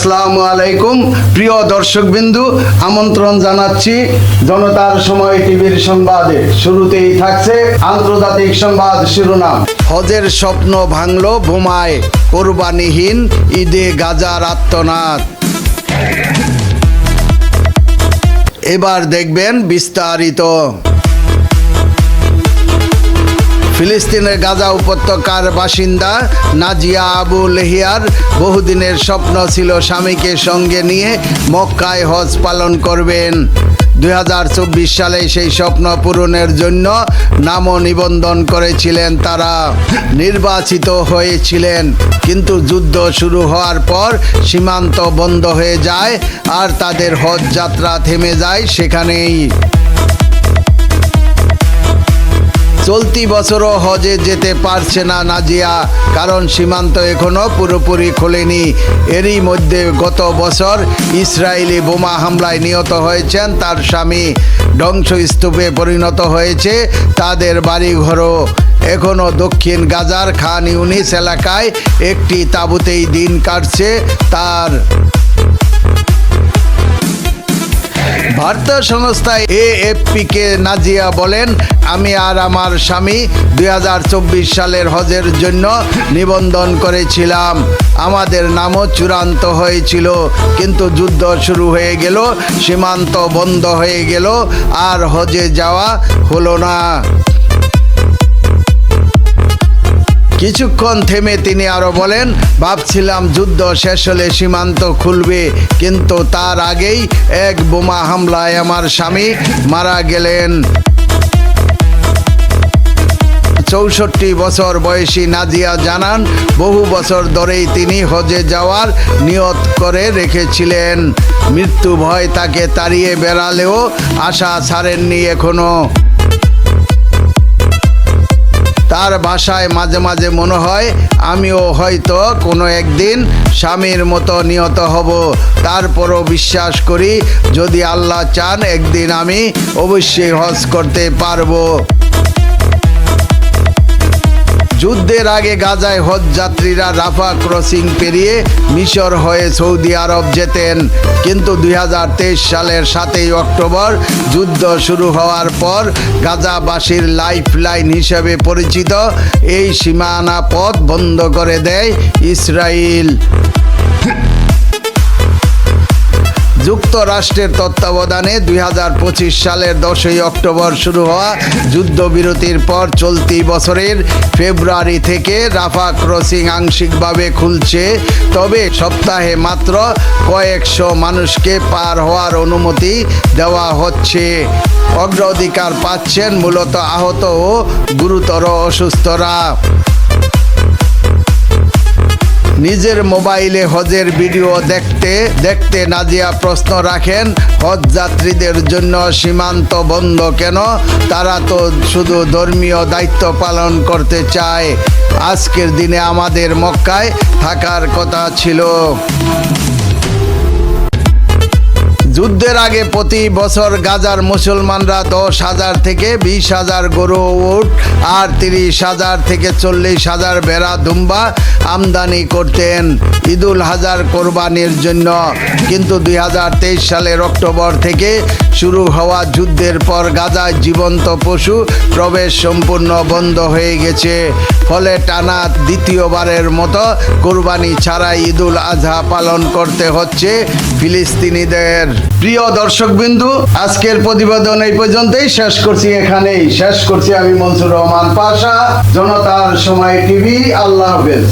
আসসালামু আলাইকুম প্রিয় দর্শকবিন্দু, আমন্ত্রণ জানাচ্ছি জনতার সময় টিভির সংবাদে। শুরুতেই থাকছে আন্তর্জাতিক সংবাদ শিরোনাম। হজের স্বপ্ন ভাঙল বোমায়, কোরবানিহীন ঈদে গাজার আত্মনাদ। এবার দেখবেন বিস্তারিত। ফিলিস্তিনের গাজা উপত্যকার বাসিন্দা নাজিয়া আবু লেহিয়ার বহুদিনের স্বপ্ন ছিল স্বামীকে সঙ্গে নিয়ে মক্কায় হজ পালন করবেন। 2024 সালে সেই স্বপ্ন পূরণের জন্য নাম নিবন্ধন করেছিলেন তারা, নির্বাচিত হয়েছিলেন। কিন্তু যুদ্ধ শুরু হওয়ার পর সীমান্ত বন্ধ হয়ে যায় আর তাদের হজ যাত্রা থেমে যায় সেখানেই। চলতি বছরও হজে যেতে পারছে না নাজিয়া, কারণ সীমান্ত এখনো পুরোপুরি খোলেনি। এরই মধ্যে গত বছর ইসরায়েলি বোমা হামলায় নিহত হয়েছেন তার স্বামী। ধ্বংসস্তূপে পরিণত হয়েছে তাদের বাড়িঘরও। এখনও দক্ষিণ গাজার খান ইউনিস এলাকায় একটি তাঁবুতেই দিন কাটছে তার। বার্তা সংস্থা AFP-কে নাজিয়া বলেন, আমি আর আমার স্বামী 2024 সালের হজের জন্য নিবন্ধন করেছিলাম। আমাদের নামও চূড়ান্ত হয়েছিল, কিন্তু যুদ্ধ শুরু হয়ে গেল, সীমান্ত বন্ধ হয়ে গেল, আর হজে যাওয়া হলো না। কিছুক্ষণ থেমে তিনি আরো বলেন, ভাবছিলাম যুদ্ধ শেষ হলে সীমান্ত খুলবে, কিন্তু তার আগেই এক বোমা হামলায় আমার স্বামী মারা গেলেন। 64 বছর বয়সী নাজিয়া জানান, বহু বছর ধরেই তিনি হজে যাওয়ার নিয়ত করে রেখেছিলেন। মৃত্যু ভয় তাকে তাড়িয়ে বেড়ালেও আশা ছাড়েননি এখনো। তার ভাষায় মাঝে মাঝে মনে হয়, আমিও হয়তো কোনো একদিন স্বামীর মতো নিহত হব। তারপরও বিশ্বাস করি, যদি আল্লাহ চান একদিন আমি অবশ্যই হজ করতে পারবো। যুদ্ধের আগে গাজায় হজ যাত্রীরা রাফা ক্রসিং পেরিয়ে মিশর হয়ে সৌদি আরব যেতেন, কিন্তু 2023 সালের 7 অক্টোবর যুদ্ধ শুরু হওয়ার পর গাজাবাসীর লাইফ লাইন হিসেবে পরিচিত এই সীমানা পথ বন্ধ করে দেয় ইসরায়েল। যুক্তরাষ্ট্রের তত্ত্বাবধানে 2025 সালের 10 অক্টোবর শুরু হওয়া যুদ্ধবিরতির পর চলতি বছরের ফেব্রুয়ারি থেকে রাফা ক্রসিং আংশিকভাবে খুলছে, তবে সপ্তাহে মাত্র কয়েকশো মানুষকে পার হওয়ার অনুমতি দেওয়া হচ্ছে। অগ্রাধিকার পাচ্ছেন মূলত আহত ও গুরুতর অসুস্থরা। নিজের মোবাইলে হজের ভিডিও দেখতে দেখতে নাজিয়া প্রশ্ন রাখেন, হজ যাত্রীদের জন্য সীমান্ত বন্ধ কেন? তারা তো শুধু ধর্মীয় দায়িত্ব পালন করতে চায়। আজকের দিনে আমাদের মক্কায় থাকার কথা ছিল। যুদ্ধের আগে প্রতি বছর গাজার মুসলমানরা 10,000 থেকে 20,000 গরু, উট আর 30,000 থেকে 40,000 ভেড়া দুম্বা আমদানি করতেন ঈদুল আজহার কোরবানির জন্য। কিন্তু 2023 সালের অক্টোবর থেকে শুরু হওয়া যুদ্ধের পর গাজায় জীবন্ত পশু প্রবেশ সম্পূর্ণ বন্ধ হয়ে গেছে। ফলে টানা দ্বিতীয়বারের মতো কোরবানি ছাড়াই ঈদুল আজহা পালন করতে হচ্ছে ফিলিস্তিনিদের। প্রিয় দর্শকবিন্দু, আজকের প্রতিবেদন এই পর্যন্তই শেষ করছি। আমি মনসুর রহমান পাশা, জনতার সময় টিভি। আল্লাহ হাফেজ।